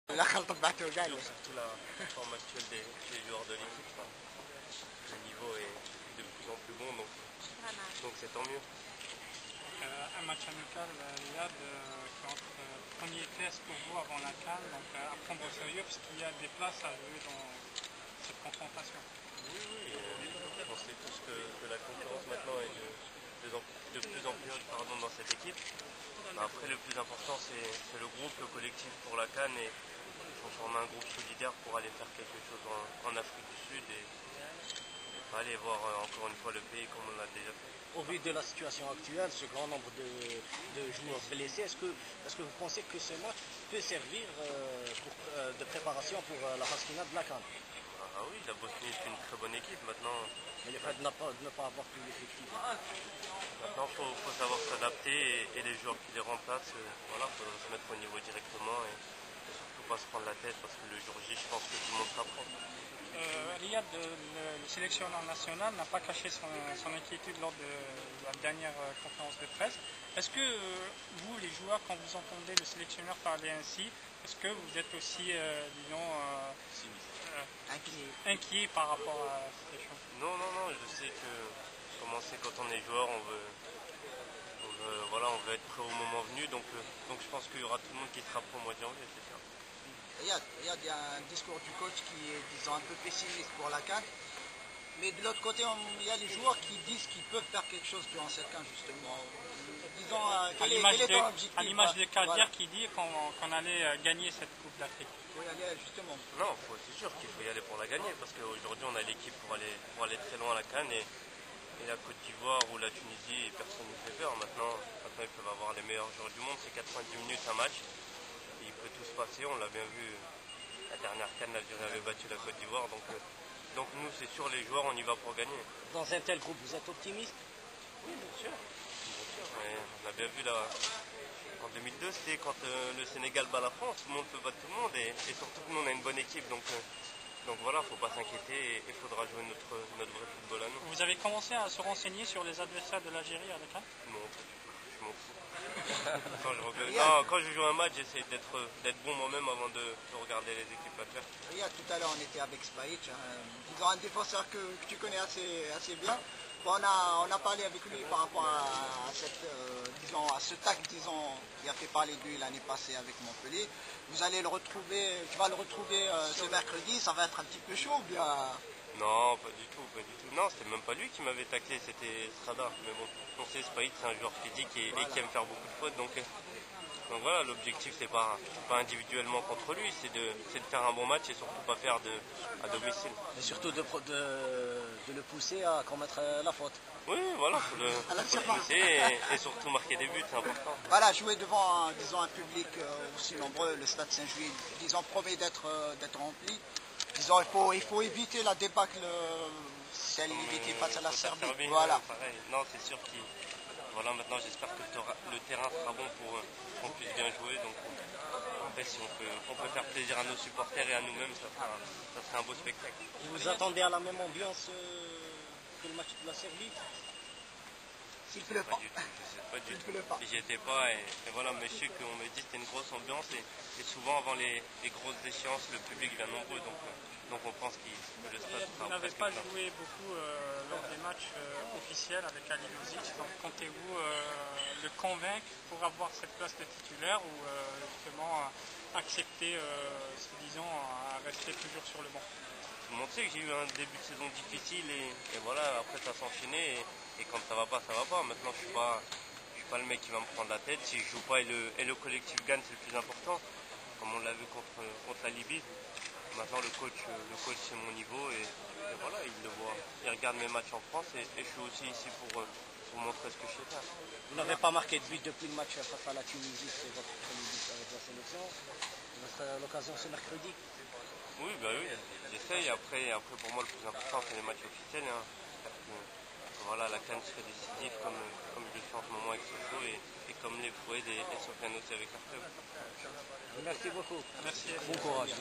Surtout la forme actuelle des joueurs de l'équipe. Le niveau est de plus en plus bon, donc c'est tant mieux. Un match amical, Riyad, premier test pour vous avant la CAN, donc à prendre au sérieux puisqu'il y a des places à jouer dans cette confrontation. Oui, on sait tous que la concurrence maintenant est de plus en plus haute dans cette équipe. Après, le plus important, c'est le groupe, le collectif pour la CAN, et il faut former un groupe solidaire pour aller faire quelque chose en Afrique du Sud et pas aller voir encore une fois le pays comme on l'a déjà fait. Au vu de la situation actuelle, ce grand nombre de joueurs blessés, est-ce que vous pensez que ce match peut servir de préparation pour la phase finale de la CAN? Ah oui, la Bosnie est une très bonne équipe maintenant. Mais le fait de ne pas avoir plus d'effectifs. Maintenant, il faut savoir s'adapter et les joueurs qui les remplacent, voilà, il faudra se mettre au niveau directement et surtout pas se prendre la tête parce que le jour J, je pense que tout le monde sera prêt. Riyad, le sélectionneur national n'a pas caché son inquiétude lors de la dernière conférence de presse. Est-ce que vous, les joueurs, quand vous entendez le sélectionneur parler ainsi, est-ce que vous êtes aussi, inquiet par rapport à ces choses? Non, je sais que quand on est joueur, on veut être prêt au moment venu, donc je pense qu'il y aura tout le monde qui sera prêt au mois de janvier, c'est ça. Il y a un discours du coach qui est, disons, un peu pessimiste pour la CAN. Mais de l'autre côté, il y a les joueurs qui disent qu'ils peuvent faire quelque chose durant cette CAN, justement. Disons, quel est ton objectif? À l'image de Kadir qui dit qu'on allait gagner cette Coupe d'Afrique. Oui, allez, justement. Non, c'est sûr qu'il faut y aller pour la gagner, parce qu'aujourd'hui, on a l'équipe pour aller très loin à la CAN, et la Côte d'Ivoire ou la Tunisie, personne ne fait peur. Maintenant, ils peuvent avoir les meilleurs joueurs du monde, c'est 90 minutes un match. Il peut tout se passer, on l'a bien vu, la dernière CAN, l'Algérie avait battu la Côte d'Ivoire, donc nous c'est sûr, les joueurs, on y va pour gagner. Dans un tel groupe, vous êtes optimiste? Oui, bien sûr. Mais on a bien vu là, en 2002, c'était quand le Sénégal bat la France, tout le monde peut battre tout le monde, et surtout que nous on a une bonne équipe, donc voilà, il ne faut pas s'inquiéter, et il faudra jouer notre vrai football à nous. Vous avez commencé à se renseigner sur les adversaires de l'Algérie à la CAN? Non, je m'en fous. Quand je joue un match, j'essaie d'être bon moi-même avant de regarder les équipes adverses. Riyad, tout à l'heure, on était avec Spajic, disons un défenseur que tu connais assez bien. Bon, on a parlé avec lui par rapport à ce tac, qui a fait parler de lui l'année passée avec Montpellier. Tu vas le retrouver ce mercredi, ça va être un petit peu chaud ou bien? Non, pas du tout. Non, c'était même pas lui qui m'avait taclé, c'était Strada. Mais bon, on sait, Spajic, c'est un joueur physique et qui aime faire beaucoup de fautes. Donc voilà, l'objectif, c'est pas individuellement contre lui, c'est de faire un bon match et surtout pas faire à domicile. Et surtout de le pousser à commettre la faute. Oui, voilà, faut le pousser et surtout marquer des buts, c'est important. Voilà, jouer devant, disons, un public aussi nombreux, le Stade Saint-Louis, disons, promet d'être rempli. Disons, il faut éviter la débâcle, celle évitée face à la Serbie. Voilà. Pareil. Non, c'est sûr voilà, maintenant j'espère que le terrain sera bon pour qu'on puisse bien jouer. Donc après, si on peut faire plaisir à nos supporters et à nous-mêmes, ça sera un beau spectacle. Vous attendez à la même ambiance que le match de la Serbie? S'il ne pleut pas. Pas du tout. J'y étais pas et voilà, mais je sais qu'on me dit que c'était une grosse ambiance et souvent avant les grosses échéances, le public vient nombreux, donc on pense que le stade sera. Vous n'avez pas joué beaucoup lors des matchs officiels avec Ali Lozic, donc comptez-vous le convaincre pour avoir cette place de titulaire ou justement accepter, disons, à rester toujours sur le banc? Tout le monde sait que j'ai eu un début de saison difficile et voilà, après ça s'enchaînait et quand ça va pas, ça va pas. Maintenant je suis pas le mec qui va me prendre la tête. Si je joue pas et le collectif gagne, c'est le plus important. Comme on l'a vu contre la Libye. Maintenant le coach c'est mon niveau et voilà, il le voit. Il regarde mes matchs en France et je suis aussi ici pour montrer ce que je sais faire. Vous n'avez pas marqué de but depuis le match face à la Tunisie, c'est votre premier but avec la sélection. Votre l'occasion ce mercredi? Oui, j'essaye. Après pour moi le plus important c'est les matchs officiels. Voilà, la CAN serait décisive comme je le fais en ce moment avec Sochaux et comme les Foued et Sofiane aussi avec leur club. Merci beaucoup. Merci. Bon courage.